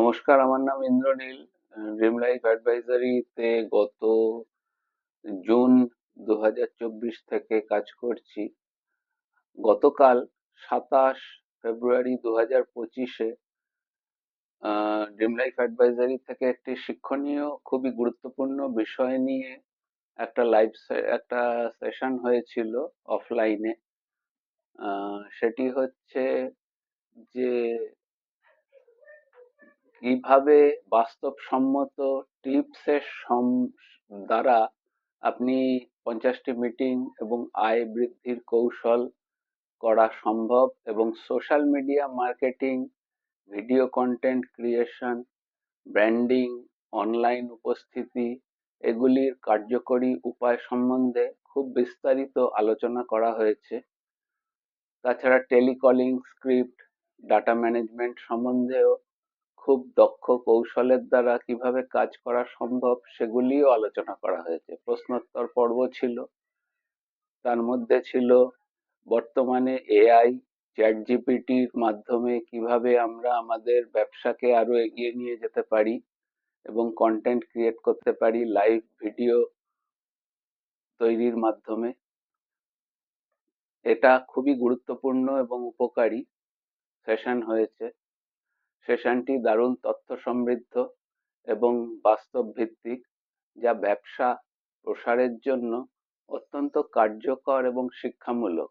নমস্কার, আমার নাম ইন্দ্রনীল। ড্রিম লাইফ অ্যাডভাইজারিতে গত জুন 2024 থেকে কাজ করছি। গতকাল 27 ফেব্রুয়ারি 2025-এ ড্রিম লাইফ অ্যাডভাইজারি থেকে একটি শিক্ষণীয় খুবই গুরুত্বপূর্ণ বিষয় নিয়ে একটা সেশন হয়েছিল অফলাইনে। সেটি হচ্ছে যে কিভাবে বাস্তবসম্মত টিপসের দ্বারা আপনি 50টি মিটিং এবং আয় বৃদ্ধির কৌশল করা সম্ভব, এবং social media marketing, video content creation, branding, online উপস্থিতি এগুলির কার্যকরী উপায় সম্বন্ধে খুব বিস্তারিত আলোচনা করা হয়েছে। তাছাড়া টেলিকলিং স্ক্রিপ্ট, ডাটা ম্যানেজমেন্ট সম্বন্ধেও খুব দক্ষ কৌশলের দ্বারা কিভাবে কাজ করা সম্ভব সেগুলিও আলোচনা করা হয়েছে। প্রশ্নোত্তর পর্ব ছিল, তার মধ্যে ছিল বর্তমানে এআই, চ্যাট জিপিটির মাধ্যমে কিভাবে আমরা আমাদের ব্যবসাকে আরো এগিয়ে নিয়ে যেতে পারি এবং কন্টেন্ট ক্রিয়েট করতে পারি লাইভ ভিডিও তৈরির মাধ্যমে। এটা খুবই গুরুত্বপূর্ণ এবং উপকারী সেশন হয়েছে। সেশনটি দারুণ তথ্য সমৃদ্ধ এবং বাস্তব ভিত্তিক, যা ব্যবসা প্রসারের জন্য অত্যন্ত কার্যকর এবং শিক্ষামূলক।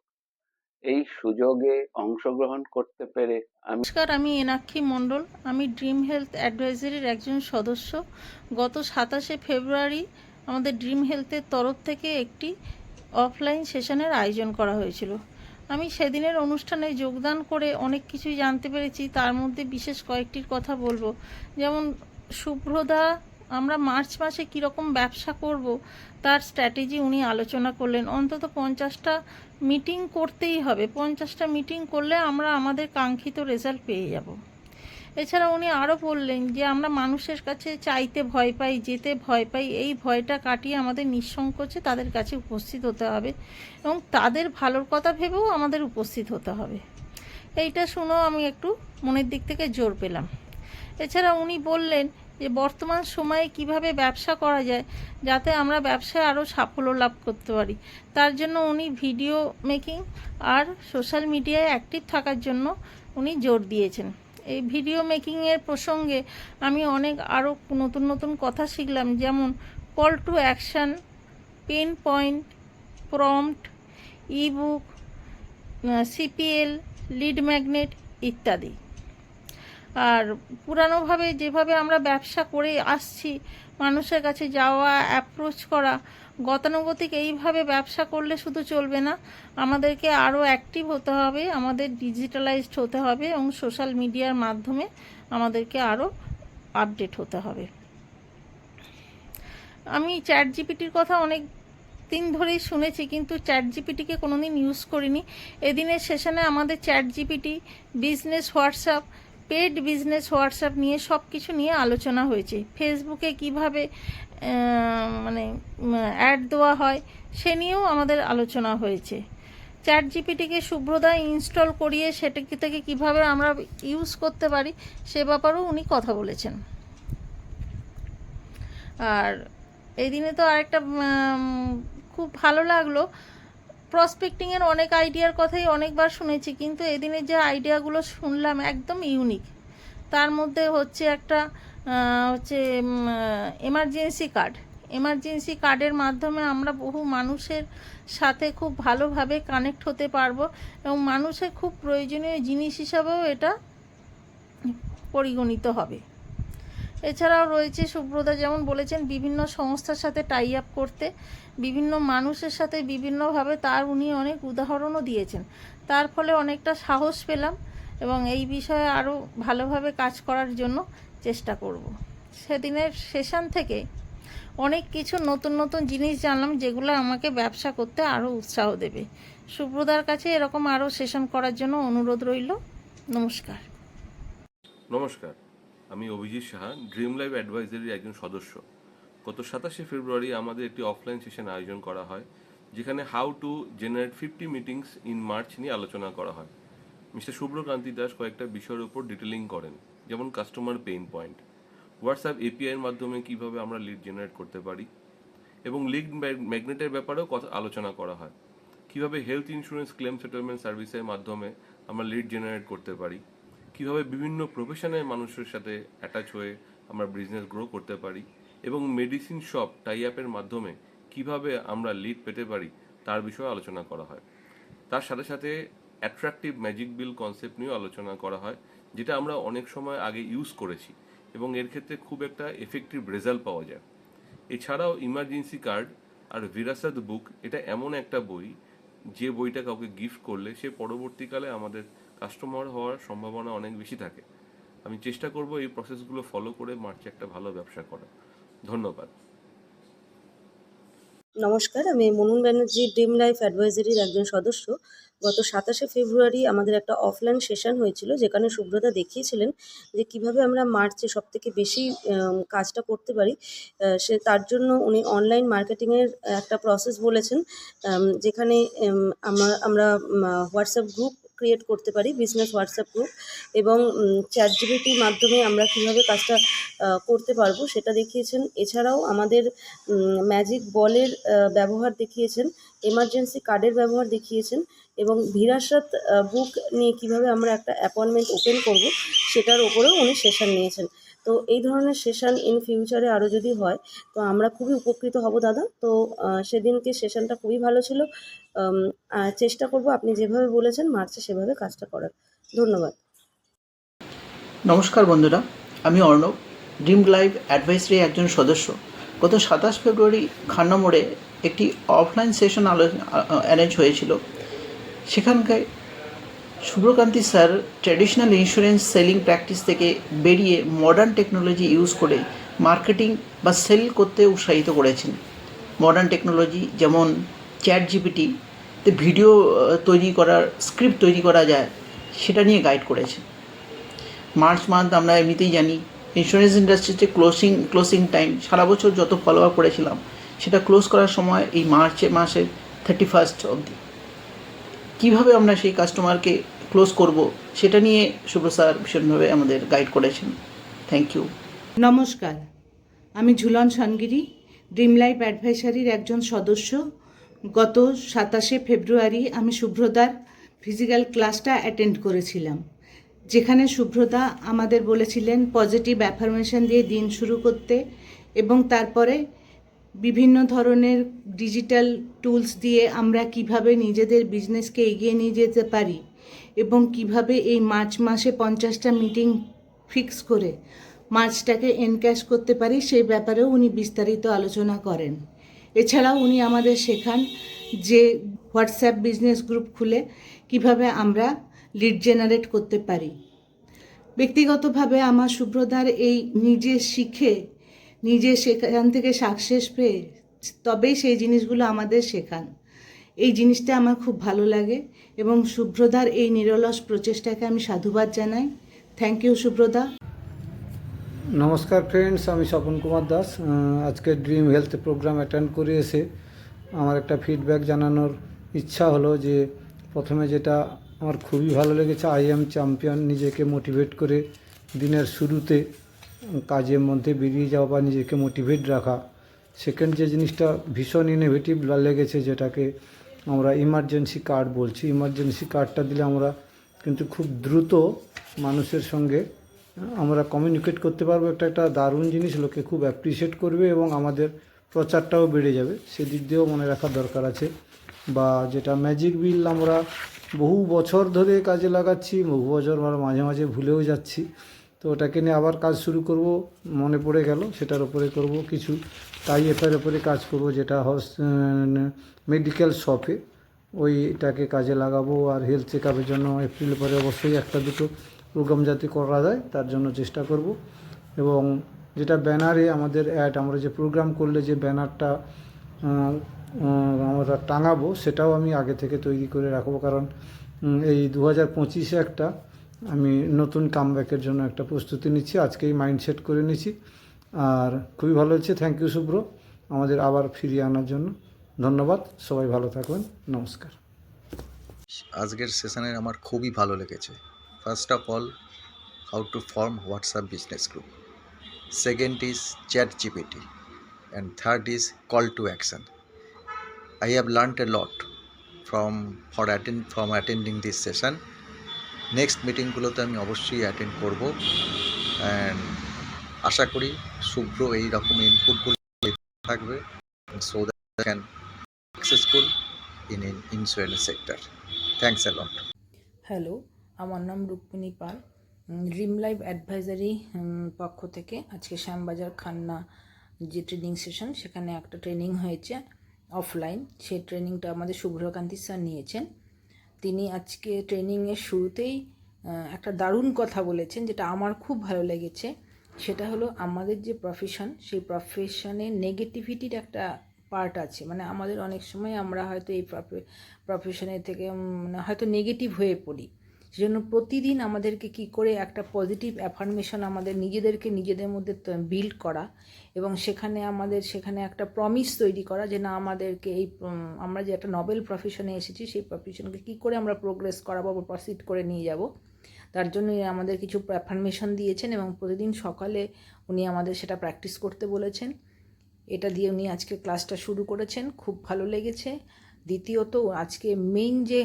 এই সুযোগে অংশগ্রহণ করতে পেরে নমস্কার, আমি এনাক্ষী মণ্ডল। আমি ড্রিম হেলথ অ্যাডভাইজারির একজন সদস্য। গত 27 ফেব্রুয়ারি আমাদের ড্রিম হেলথের তরফ থেকে একটি অফলাইন সেশনের আয়োজন করা হয়েছিল। আমি সেদিনের অনুষ্ঠানে যোগদান করে অনেক কিছুই জানতে পেরেছি। তার মধ্যে বিশেষ কয়েকটির কথা বলবো। যেমন শুভ্রদা, আমরা মার্চ মাসে কীরকম ব্যবসা করব তার স্ট্র্যাটেজি উনি আলোচনা করলেন। অন্তত 50টা মিটিং করতেই হবে। 50টা মিটিং করলে আমরা আমাদের কাঙ্ক্ষিত রেজাল্ট পেয়ে যাব। এছাড়া উনি আরও বললেন যে আমরা মানুষের কাছে চাইতে ভয় পাই, যেতে ভয় পাই। এই ভয়টা কাটিয়ে আমাদের নিঃসংকোচে তাদের কাছে উপস্থিত হতে হবে এবং তাদের ভালোর কথা ভেবেও আমাদের উপস্থিত হতে হবে। এইটা শুনেও আমি একটু মনের দিক থেকে জোর পেলাম। এছাড়া উনি বললেন যে বর্তমান সময়ে কিভাবে ব্যবসা করা যায় যাতে আমরা ব্যবসায় আরও সাফল্য লাভ করতে পারি। তার জন্য উনি ভিডিও মেকিং আর সোশ্যাল মিডিয়ায় অ্যাক্টিভ থাকার জন্য উনি জোর দিয়েছেন। এই ভিডিও মেকিংয়ের প্রসঙ্গে আমি অনেক আরও নতুন নতুন কথা শিখলাম, যেমন call to action, pain point, prompt, ebook, CPL, lead magnet ইত্যাদি। আর পুরানোভাবে যেভাবে আমরা ব্যবসা করে আসছি, মানুষের কাছে যাওয়া, অ্যাপ্রোচ করা, গতানুগতিক এইভাবে ব্যবসা করলে শুধু চলবে না, আমাদেরকে আরও অ্যাক্টিভ হতে হবে, আমাদের ডিজিটালাইজড হতে হবে এবং সোশ্যাল মিডিয়ার মাধ্যমে আমাদেরকে আরও আপডেট হতে হবে। আমি চ্যাট জিপিটির কথা অনেক দিন ধরেই শুনেছি, কিন্তু চ্যাট জিপিটিকে কোনোদিন ইউজ করিনি। এদিনের সেশনে আমাদের ChatGPT, business WhatsApp, paid business WhatsApp নিয়ে সব কিছু নিয়ে আলোচনা হয়েছে। ফেসবুকে কিভাবে অ্যাড দেওয়া হয় সে নিয়েও আমাদের আলোচনা হয়েছে। চ্যাট জিপিটিকে শুভ্রদা ইনস্টল করিয়ে সেটাকে থেকে কীভাবে আমরা ইউজ করতে পারি সে ব্যাপারেও উনি কথা বলেছেন। আর এই দিনে তো আরেকটা খুব ভালো লাগলো, প্রসপেক্টিংয়ের অনেক আইডিয়ার কথাই অনেকবার শুনেছি, কিন্তু এদিনের যে আইডিয়াগুলো শুনলাম একদম ইউনিক। তার মধ্যে হচ্ছে একটা এমার্জেন্সি কার্ডের মাধ্যমে আমরা বহু মানুষের সাথে খুব ভালোভাবে কানেক্ট হতে পারবো এবং মানুষের খুব প্রয়োজনীয় জিনিস হিসাবেও এটা পরিগণিত হবে। এছাড়াও রয়েছে, সুব্রতা যেমন বলেছেন, বিভিন্ন সংস্থার সাথে টাই আপ করতে, বিভিন্ন মানুষের সাথে বিভিন্নভাবে, তার উনি অনেক উদাহরণও দিয়েছেন। তার ফলে অনেকটা সাহস পেলাম এবং এই বিষয়ে আরও ভালোভাবে কাজ করার জন্য চেষ্টা করব। সেদিনের সেশন থেকে অনেক কিছু নতুন নতুন জিনিস জানলাম, যেগুলো আমাকে ব্যবসা করতে আরও উৎসাহ দেবে। সুব্রতার কাছে এরকম আরও সেশন করার জন্য অনুরোধ রইল। নমস্কার। নমস্কার, আমি অভিজিৎ সাহা, ড্রিম লাইফ অ্যাডভাইজারির একজন সদস্য। গত 27 ফেব্রুয়ারি আমাদের একটি অফলাইন সেশন আয়োজন করা হয়, যেখানে how to generate 50 meetings in March নিয়ে আলোচনা করা হয়। মিস্টার শুভ্রকান্তি দাস কয়েকটা বিষয়ের উপর ডিটেলিং করেন। যেমন কাস্টমার পেইন পয়েন্ট, হোয়াটসঅ্যাপ এপিআইয়ের মাধ্যমে কিভাবে আমরা লিড জেনারেট করতে পারি, এবং লিড ম্যাগনেটের ব্যাপারেও কথা আলোচনা করা হয়। কিভাবে হেলথ ইন্স্যুরেন্স ক্লেম সেটেলমেন্ট সার্ভিসের মাধ্যমে আমরা লিড জেনারেট করতে পারি, কিভাবে বিভিন্ন প্রফেশনের মানুষের সাথে অ্যাটাচ হয়ে আমরা বিজনেস গ্রো করতে পারি, এবং মেডিসিন শপ টাই আপের মাধ্যমে কিভাবে আমরা লিড পেতে পারি তার বিষয়ে আলোচনা করা হয়। তার সাথে সাথে অ্যাট্রাকটিভ ম্যাজিক বিল কনসেপ্ট নিয়েও আলোচনা করা হয়, যেটা আমরা অনেক সময় আগে ইউজ করেছি এবং এর ক্ষেত্রে খুব একটা এফেক্টিভ রেজাল্ট পাওয়া যায়। এছাড়াও ইমার্জেন্সি কার্ড আর ভিরাসাত বুক, এটা এমন একটা বই যে বইটা কাউকে গিফট করলে সে পরবর্তীকালে আমাদের কাস্টমার হওয়ার সম্ভাবনা অনেক বেশি থাকে। আমি চেষ্টা করব এই প্রসেসগুলো ফলো করে মার্চে একটা ভালো ব্যবসা করা। ধন্যবাদ। নমস্কার, আমি মনুন ব্যানার্জি ড্রিম লাইফ অ্যাডভাইজারির একজন সদস্য। গত ২৭শে ফেব্রুয়ারি আমাদের একটা অফলাইন সেশন হয়েছিল, যেখানে সুব্রতা দেখিয়েছিলেন যে কিভাবে আমরা মার্চে সবথেকে বেশি কাজটা করতে পারি। সে তার জন্য উনি অনলাইন মার্কেটিংয়ের একটা প্রসেস বলেছেন, যেখানে আমরা হোয়াটসঅ্যাপ গ্রুপ ক্রিয়েট করতে পারি, বিজনেস হোয়াটসঅ্যাপ গ্রুপ, এবং চ্যাটজিপিটির মাধ্যমে আমরা কীভাবে কাজটা করতে পারবো সেটা দেখিয়েছেন। এছাড়াও আমাদের ম্যাজিক বলের ব্যবহার দেখিয়েছেন, এমার্জেন্সি কার্ডের ব্যবহার দেখিয়েছেন, এবং ভিরাসাত বুক নিয়ে কীভাবে আমরা একটা অ্যাপয়েন্টমেন্ট ওপেন করব সেটার ওপরেও উনি সেশন নিয়েছেন। তো এই ধরনের সেশন ইন ফিউচারে আরও যদি হয় তো আমরা খুবই উপকৃত হব দাদা। তো সেদিনকে সেশনটা খুবই ভালো ছিল। আর চেষ্টা করব আপনি যেভাবে বলেছেন মার্চে সেভাবে কাজটা করার। ধন্যবাদ। নমস্কার বন্ধুরা, আমি অর্ণব, ড্রিম লাইফ অ্যাডভাইসারি একজন সদস্য। গত ২৭ ফেব্রুয়ারি খান্না মোড়ে একটি অফলাইন সেশন অ্যারেঞ্জ হয়েছিল। সেখানকার Subhrakanti sir traditional insurance selling practice থেকে বেরিয়ে মডার্ন টেকনোলজি ইউজ করে মার্কেটিং বা সেল করতে উৎসাহিত করেছেন। মডার্ন টেকনোলজি যেমন চ্যাটজিপিটিতে ভিডিও তৈরি করার স্ক্রিপ্ট তৈরি করা যায় সেটা নিয়ে গাইড করেছেন। মার্চ মান্থ আমরা এমনিতেই জানি ইন্স্যুরেন্স ইন্ডাস্ট্রিতে ক্লোজিং টাইম, সারা বছর যত ফলো আপ করেছিলাম সেটা ক্লোজ করার সময় এই মাসের 31 অবধি। কীভাবে আমরা সেই কাস্টমারকে ক্লোজ করব সেটা নিয়ে শুভ্র স্যার ভীষণভাবে আমাদের গাইড করেছেন। Thank you. নমস্কার, আমি ঝুলন সানগিরি, ড্রিম লাইফ অ্যাডভাইসারির একজন সদস্য। গত ২৭শে ফেব্রুয়ারি আমি শুভ্রদার ফিজিক্যাল ক্লাসটা অ্যাটেন্ড করেছিলাম, যেখানে শুভ্রদা আমাদের বলেছিলেন পজিটিভ অ্যাফার্মেশন দিয়ে দিন শুরু করতে, এবং তারপরে বিভিন্ন ধরনের ডিজিটাল টুলস দিয়ে আমরা কিভাবে নিজেদের বিজনেসকে এগিয়ে নিয়ে যেতে পারি, এবং কিভাবে এই মার্চ মাসে 50টা মিটিং ফিক্স করে মার্চটাকে এনক্যাশ করতে পারি সেই ব্যাপারেও উনি বিস্তারিত আলোচনা করেন। এছাড়াও উনি আমাদের শেখান যে হোয়াটসঅ্যাপ বিজনেস গ্রুপ খুলে কিভাবে আমরা লিড জেনারেট করতে পারি। ব্যক্তিগতভাবে আমার শুভ্রদার এই নিজে শিখে নিজে সেখান থেকে সাকসেস পেয়ে তবেই সেই জিনিসগুলো আমাদের শেখান। এই জিনিসটা আমার খুব ভালো লাগে, এবং শুভ্রদার এই নিরলস প্রচেষ্টাকে আমি সাধুবাদ জানাই। থ্যাংক ইউ শুভ্রদা। নমস্কার ফ্রেন্ডস, আমি স্বপন কুমার দাস। আজকে ড্রিম হেলথ প্রোগ্রাম অ্যাটেন্ড করে এসে আমার একটা ফিডব্যাক জানানোর ইচ্ছা হলো। যে প্রথমে যেটা আমার খুবই ভালো লেগেছে, আই এম চ্যাম্পিয়ন, নিজেকে মোটিভেট করে দিনের শুরুতে কাজের মধ্যে বেরিয়ে যাওয়া বা নিজেকে মোটিভেট রাখা। সেকেন্ড যে জিনিসটা ভীষণ ইনোভেটিভ লেগেছে, যেটাকে আমরা ইমার্জেন্সি কার্ড বলছি। ইমার্জেন্সি কার্ডটা দিলে আমরা কিন্তু খুব দ্রুত মানুষের সঙ্গে আমরা কমিউনিকেট করতে পারবো। একটা দারুণ জিনিস, লোকে খুব অ্যাপ্রিসিয়েট করবে এবং আমাদের প্রচারটাও বেড়ে যাবে। সেদিক দিয়েও মনে রাখার দরকার আছে। বা যেটা ম্যাজিক বিল, আমরা বহু বছর ধরে কাজে লাগাচ্ছি, বহু বছর মাঝে মাঝে ভুলেও যাচ্ছি। তো ওটাকে নিয়ে আবার কাজ শুরু করব, মনে পড়ে গেল, সেটার উপরে করব কিছু টাই এফের উপরে কাজ করব, যেটা মেডিকেল শপে ওইটাকে কাজে লাগাবো। আর হেলথ চেক আপের জন্য এপ্রিল পরে অবশ্যই একটা দুটো প্রোগ্রাম যাতে করা যায় তার জন্য চেষ্টা করব। এবং যেটা ব্যানারে আমাদের অ্যাড, আমরা যে প্রোগ্রাম করলে যে ব্যানারটা আমরা টাঙাবো সেটাও আমি আগে থেকে তৈরি করে রাখবো, কারণ এই 2025-এ একটা আমি নতুন কামব্যাকের জন্য একটা প্রস্তুতি নিচ্ছি, আজকেই মাইন্ডসেট করে নিচ্ছি। আর খুবই ভালো হচ্ছে। থ্যাংক ইউ শুভ্র, আমাদের আবার ফিরিয়ে আনার জন্য ধন্যবাদ। সবাই ভালো থাকবেন, নমস্কার। আজকের সেশনে আমার খুবই ভালো লেগেছে। First of all how to form WhatsApp business group. Second is ChatGPT, and third is call to action. I have learned a lot from attending this session. Next মিটিংগুলোতে আমি অবশ্যই অ্যাটেন্ড করব, অ্যান্ড আশা করি শুভ্র এই রকম ইনপুটগুলো থাকবে so that can successful in insurance sector. Thanks a lot. Hello, আমার নাম রুক্মিণী পাল। ড্রিম লাইফ অ্যাডভাইজারি পক্ষ থেকে আজকে শ্যামবাজার খান্না যে ট্রেনিং সেশন, সেখানে একটা ট্রেনিং হয়েছে অফলাইন। সেই ট্রেনিংটা আমাদের শুভ্রকান্তি স্যার নিয়েছেন। তিনি আজকে ট্রেনিংয়ের শুরুতেই একটা দারুণ কথা বলেছেন, যেটা আমার খুব ভালো লেগেছে। সেটা হলো আমাদের যে প্রফেশন, সেই প্রফেশনের নেগেটিভিটির একটা পার্ট আছে। মানে আমাদের অনেক সময় আমরা হয়তো এই প্রফেশনের থেকে মানে হয়তো নেগেটিভ হয়ে পড়ি। সেজন্য প্রতিদিন আমাদেরকে কি করে একটা পজিটিভ অ্যাফার্মেশন আমাদের নিজেদের মধ্যে বিল্ড করা, এবং সেখানে একটা প্রমিস তৈরি করা যে না, আমাদেরকে আমরা যে একটা নবেল প্রফেশনে এসেছি, সেই প্রফেশনকে কী করে আমরা প্রোগ্রেস করাবো বা প্রসিড করে নিয়ে যাব, তার জন্য আমাদের কিছু অ্যাফার্মেশন দিয়েছেন এবং প্রতিদিন সকালে উনি আমাদের সেটা প্র্যাকটিস করতে বলেছেন। এটা দিয়ে উনি আজকে ক্লাসটা শুরু করেছেন, খুব ভালো লেগেছে। দ্বিতীয়ত, আজকে মেইন যে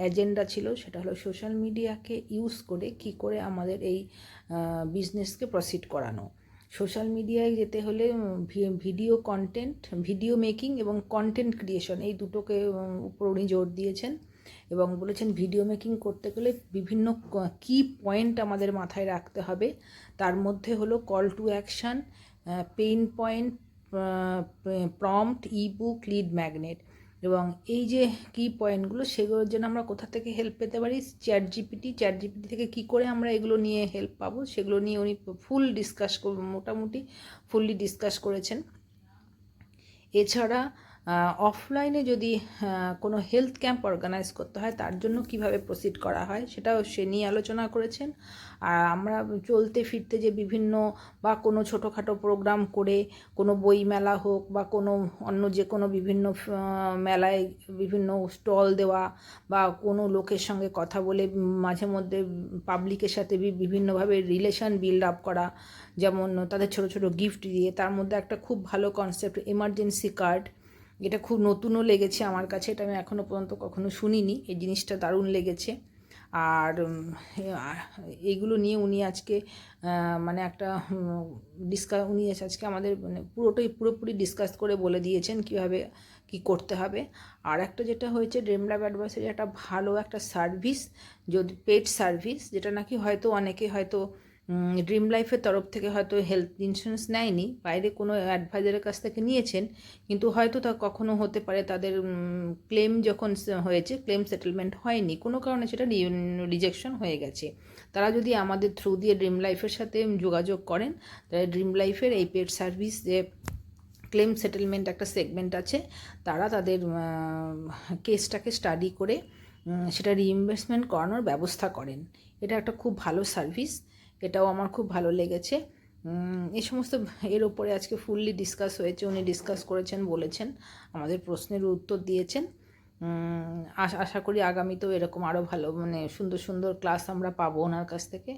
এজেন্ডা ছিল সেটা হলো সোশ্যাল মিডিয়াকে ইউজ করে কি করে আমাদের এই বিজনেসকে প্রসিড করানো। সোশ্যাল মিডিয়ায় যেতে হলে ভিডিও কন্টেন্ট, ভিডিও মেকিং এবং কন্টেন্ট ক্রিয়েশন, এই দুটোকে উপর উনি জোর দিয়েছেন এবং বলেছেন ভিডিও মেকিং করতে গেলে বিভিন্ন কি পয়েন্ট আমাদের মাথায় রাখতে হবে। তার মধ্যে হলো call to action, pain point, prompt, ebook, lead magnet. এবং এই যে কি পয়েন্টগুলো, সেগুলোর জন্য আমরা কোথা থেকে হেল্প পেতে পারি? চ্যাটজিপিটি থেকে কি করে আমরা এগুলো নিয়ে হেল্প পাবো, সেগুলো নিয়ে উনি মোটামুটি ফুললি ডিসকাস করেছেন। এছাড়া অফলাইনে যদি কোনো হেলথ ক্যাম্প অর্গানাইজ করতে হয়, তার জন্য কিভাবে প্রসিড করা হয় সেটাও সে নিয়ে আলোচনা করেছেন। আর আমরা চলতে ফিরতে যে বিভিন্ন বা কোনো ছোটোখাটো প্রোগ্রাম করে, কোনো বই মেলা হোক বা কোনো অন্য যে কোনো বিভিন্ন মেলায় বিভিন্ন স্টল দেওয়া বা কোনো লোকের সঙ্গে কথা বলে মাঝে মধ্যে পাবলিকের সাথে বিভিন্নভাবে রিলেশন বিল্ড আপ করা, যেমন তাদের ছোট ছোট গিফট দিয়ে। তার মধ্যে একটা খুব ভালো কনসেপ্ট এমার্জেন্সি কার্ড, এটা খুব নতুনও লেগেছে আমার কাছে, এটা আমি এখনও পর্যন্ত কখনো শুনিনি। এই জিনিসটা দারুণ লেগেছে। আর এইগুলো নিয়ে উনি আজকে মানে একটা উনি আজকে আমাদের মানে পুরোপুরি ডিসকাস করে বলে দিয়েছেন কীভাবে কী করতে হবে। আর একটা যেটা হয়েছে, ড্রিম লাইফ অ্যাডভাইসারি একটা ভালো একটা সার্ভিস, যদি পেড সার্ভিস, যেটা নাকি হয়তো অনেকে হয়তো ড্রিম লাইফের তরফ থেকে হয়তো হেলথ ইন্স্যুরেন্স নেয়নি, বাইরে কোনো অ্যাডভাইজারের কাছ থেকে নিয়েছেন, কিন্তু হয়তো তা কখনো হতে পারে তাদের ক্লেম যখন হয়েছে, ক্লেম সেটেলমেন্ট হয়নি, কোনো কারণে সেটা রিজেকশন হয়ে গেছে। তারা যদি আমাদের থ্রু দিয়ে ড্রিম লাইফের সাথে যোগাযোগ করেন, তাহলে ড্রিম লাইফের এই পেড সার্ভিস যে ক্লেম সেটেলমেন্ট একটা সেগমেন্ট আছে, তারা তাদের কেসটাকে স্টাডি করে সেটা রিইম্বার্সমেন্ট করানোর ব্যবস্থা করেন। এটা একটা খুব ভালো সার্ভিস, এটাও আমার খুব ভালো লেগেছে। এই সমস্ত এর ওপরে আজকে ফুললি ডিসকাস হয়েছে, উনি ডিসকাস করেছেন, বলেছেন, আমাদের প্রশ্নের উত্তর দিয়েছেন। আশা করি আগামীতেও এরকম আরও ভালো মানে সুন্দর সুন্দর ক্লাস আমরা পাবো ওনার কাছ থেকে।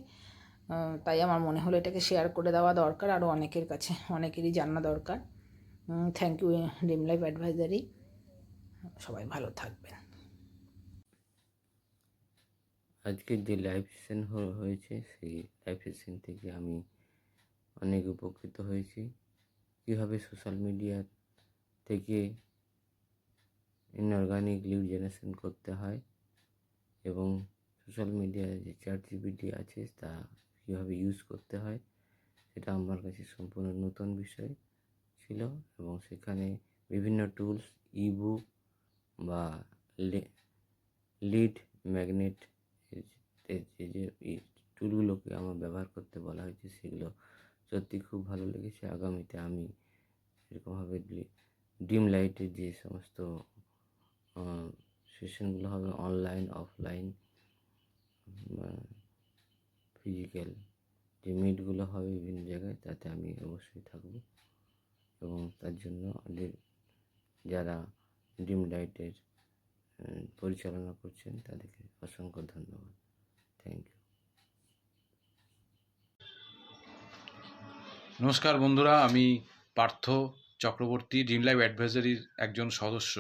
তাই আমার মনে হলো এটাকে শেয়ার করে দেওয়া দরকার, আরও অনেকের কাছে, অনেকেরই জানা দরকার। Thank you dream life advisory, সবাই ভালো থাকবেন। আজকের যে লাইভ সেশন হয়েছে, সেই লাইভ সেশন থেকে আমি অনেক উপকৃত হয়েছি। কীভাবে সোশ্যাল মিডিয়া থেকে ইনঅর্গানিক লিড জেনারেশন করতে হয় এবং সোশ্যাল মিডিয়ায় যে ChatGPT আছে তা কীভাবে ইউজ করতে হয়, সেটা আমার কাছে সম্পূর্ণ নতুন বিষয় ছিল। এবং সেখানে বিভিন্ন টুলস, ইবুক বা লিড ম্যাগনেট যে টুলগুলোকে আমার ব্যবহার করতে বলা হয়েছে, সেগুলো সত্যি খুব ভালো লেগেছে। আগামীতে আমি এরকমভাবে ড্রিম লাইটের যে সমস্ত সেশনগুলো হবে, অনলাইন, অফলাইন, ফিজিক্যাল যে মিটগুলো হবে বিভিন্ন জায়গায়, তাতে আমি অবশ্যই থাকব। এবং তার জন্য যারা ড্রিম লাইটের পরিচালনা করছেন তাদেরকে অসংখ্য ধন্যবাদ। Thank you. নমস্কার বন্ধুরা, আমি পার্থ চক্রবর্তী, ড্রিম লাইভ অ্যাডভাইজারির একজন সদস্য।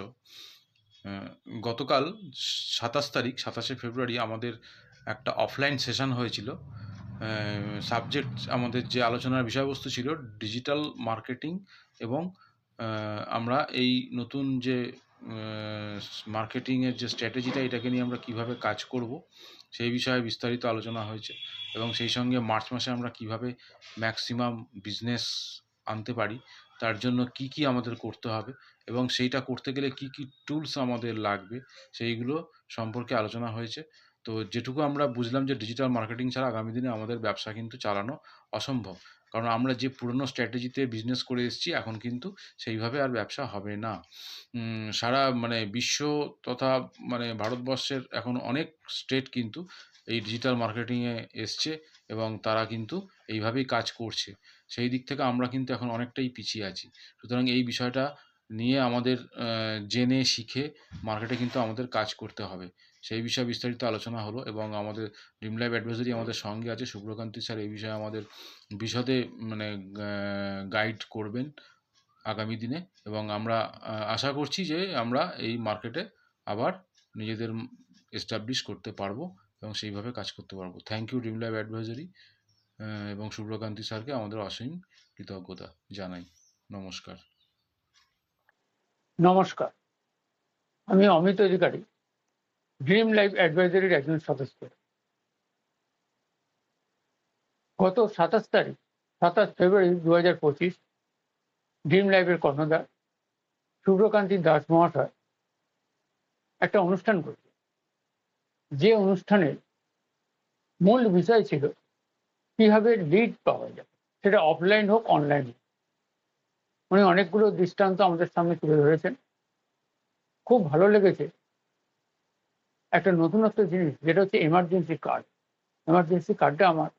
গতকাল 27 ফেব্রুয়ারি আমাদের একটা অফলাইন সেশন হয়েছিল। সাবজেক্ট আমাদের যে আলোচনার বিষয়বস্তু ছিল ডিজিটাল মার্কেটিং এবং আমরা এই নতুন যে মার্কেটিংয়ের যে স্ট্র্যাটেজিটা, এটাকে নিয়ে আমরা কিভাবে কাজ করব সেই বিষয়ে বিস্তারিত আলোচনা হয়েছে। এবং সেই সঙ্গে মার্চ মাসে আমরা কিভাবে ম্যাক্সিমাম বিজনেস আনতে পারি, তার জন্য কি কি আমাদের করতে হবে এবং সেইটা করতে গেলে কি কি টুলস আমাদের লাগবে, সেইগুলো সম্পর্কে আলোচনা হয়েছে। তো যেটুকু আমরা বুঝলাম যে ডিজিটাল মার্কেটিং ছাড়া আগামী দিনে আমাদের ব্যবসা কিন্তু চালানো অসম্ভব, কারণ আমরা যে পুরনো স্ট্র্যাটেজিতে বিজনেস করে এসেছি এখন কিন্তু সেইভাবে আর ব্যবসা হবে না। সারা বিশ্ব তথা ভারতবর্ষের এখন অনেক স্টেট কিন্তু এই ডিজিটাল মার্কেটিংয়ে এসছে এবং তারা কিন্তু এইভাবেই কাজ করছে। সেই দিক থেকে আমরা কিন্তু এখন অনেকটাই পিছিয়ে আছি। সুতরাং এই বিষয়টা নিয়ে আমাদের জেনে শিখে মার্কেটে কিন্তু আমাদের কাজ করতে হবে। সেই বিষয়ে বিস্তারিত আলোচনা হলো এবং আমাদের ড্রিম লাইভ অ্যাডভাইজারি আমাদের সঙ্গে আছে, শুভ্রকান্তি স্যার এই বিষয়ে আমাদের বিশদে গাইড করবেন আগামী দিনে। এবং আমরা আশা করছি যে আমরা এই মার্কেটে আবার নিজেদের এস্টাবলিশ করতে পারবো এবং সেইভাবে কাজ করতে পারবো। Thank you dream life advisory এবং শুভ্রকান্তি স্যারকে আমাদের অসীম কৃতজ্ঞতা জানাই। নমস্কার। নমস্কার, আমি অমিত অধিকারী, ড্রিম লাইভ অ্যাডভাইজারির একজন সদস্য। গত 27 ফেব্রুয়ারি 2025 ড্রিম লাইভের কর্ণধার শুভ্রকান্তি দাস মহাশয় একটা অনুষ্ঠান করছে, যে অনুষ্ঠানের মূল বিষয় ছিল কিভাবে লিড পাওয়া যায়, সেটা অফলাইন হোক অনলাইন হোক। উনি অনেকগুলো দৃষ্টান্ত আমাদের সামনে তুলে ধরেছেন। খুব ভালো লেগেছে একটা নতুনত্ব জিনিস, যেটা হচ্ছে এমার্জেন্সি কার্ড। এমার্জেন্সি কার্ডটা আমার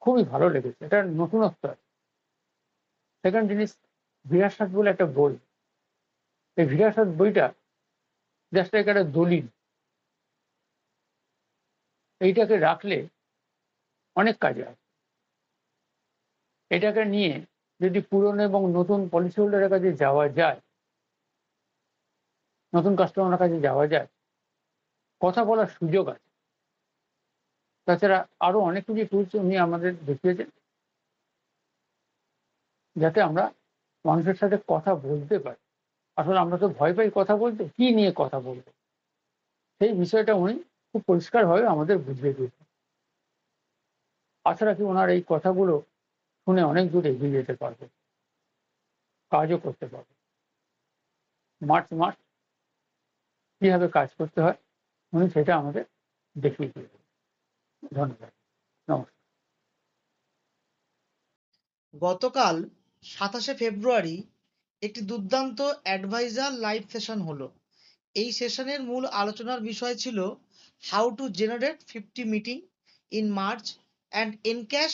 খুবই ভালো লেগেছে, এটা নতুনত্ব। সেকেন্ড জিনিস, বিরাসত বলে একটা বই, এই বিরাসত বইটা জাস্ট একটা দলিল। এইটাকে রাখলে অনেক কাজে আসে। এটাকে নিয়ে যদি পুরনো এবং নতুন পলিসি হোল্ডারের কাছে যাওয়া যায়, নতুন কাস্টমারের কাছে যাওয়া যায়, কথা বলার সুযোগ আছে। তাছাড়া আরো অনেক কিছু টুলস উনি আমাদের দেখিয়েছেন, যাতে আমরা মানুষের সাথে কথা বলতে পারি। আসলে আমরা তো ভয় পাই কথা বলতে, কি নিয়ে কথা বলবো, সেই বিষয়টা উনি খুব পরিষ্কারভাবে আমাদের বুঝিয়ে দিয়েছেন। আশা রাখি ওনার এই কথাগুলো শুনে অনেক দূর এগিয়ে যেতে পারবে, কাজও করতে পারবে। মার্চ মাস কিভাবে কাজ করতে হয় উনি সেটা আমাদের দেখিয়ে দিয়েছেন। ধন্যবাদ, নমস্কার। গতকাল 27 ফেব্রুয়ারি একটি দুর্দান্ত অ্যাডভাইজার লাইভ সেশন হলো। এই সেশনের মূল আলোচনার বিষয় ছিল how to generate 50 meeting in March and encash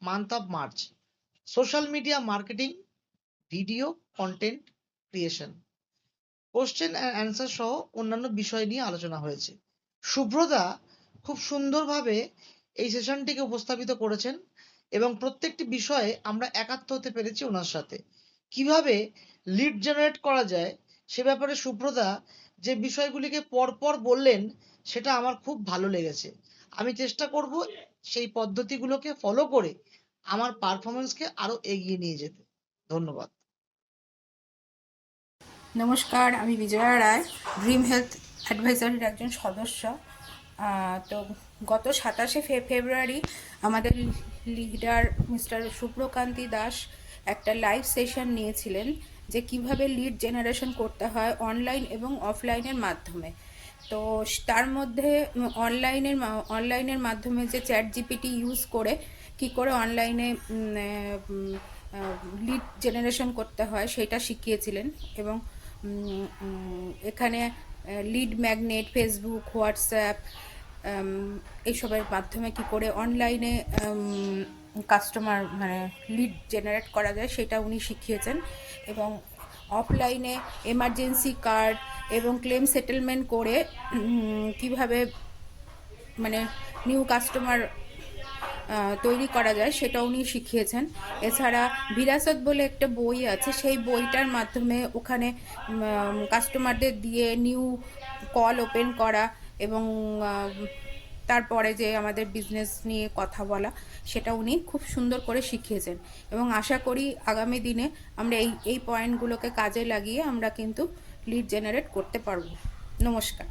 month of March, social media marketing, video content creation, question and answer সহ অন্যান্য বিষয় নিয়ে আলোচনা হয়েছে। শুভ্রদা খুব সুন্দরভাবে এই সেশনটিকে উপস্থাপিত করেছেন এবং প্রত্যেকটি বিষয়ে আমরা একাত্ম হতে পেরেছি ওনার সাথে। কিভাবে লিড জেনারেট করা যায় সে ব্যাপারে শুভ্রদা যে বিষয়গুলিকে পরপর বললেন সেটা আমার খুব ভালো লেগেছে। আমি চেষ্টা করব সেই পদ্ধতিগুলোকে ফলো করে আমার পারফরমেন্সকে আরো এগিয়ে নিয়ে যেতে। ধন্যবাদ। নমস্কার, আমি বিজয়া রায়, ড্রিম হেলথ অ্যাডভাইজারির একজন সদস্য। তো গত 27 ফেব্রুয়ারি আমাদের লিডার মিস্টার শুভ্রকান্তি দাস একটা লাইভ সেশন নিয়েছিলেন, যে কিভাবে লিড জেনারেশন করতে হয় অনলাইন এবং অফলাইনের মাধ্যমে। তো তার মধ্যে অনলাইনের মাধ্যমে যে চ্যাট জিপিটি ইউজ করে কি করে অনলাইনে লিড জেনারেশন করতে হয় সেটা শিখিয়েছিলেন। এবং এখানে লিড ম্যাগনেট, ফেসবুক, হোয়াটসঅ্যাপ এইসবের মাধ্যমে কি করে অনলাইনে কাস্টমার লিড জেনারেট করা যায় সেটা উনি শিখিয়েছেন। এবং অফলাইনে এমার্জেন্সি কার্ড এবং ক্লেম সেটেলমেন্ট করে কিভাবে নিউ কাস্টমার তৈরি করা যায় সেটা উনি শিখিয়েছেন। এছাড়া বিরাসত বলে একটা বই আছে, সেই বইটার মাধ্যমে ওখানে কাস্টমারদের দিয়ে নিউ কল ওপেন করা এবং তারপরে যে আমাদের বিজনেস নিয়ে কথা বলা, সেটা উনি খুব সুন্দর করে শিখিয়েছেন এবং আশা করি আগামী দিনে আমরা এই পয়েন্টগুলোকে কাজে লাগিয়ে আমরা কিন্তু লিড জেনারেট করতে পারবো। নমস্কার।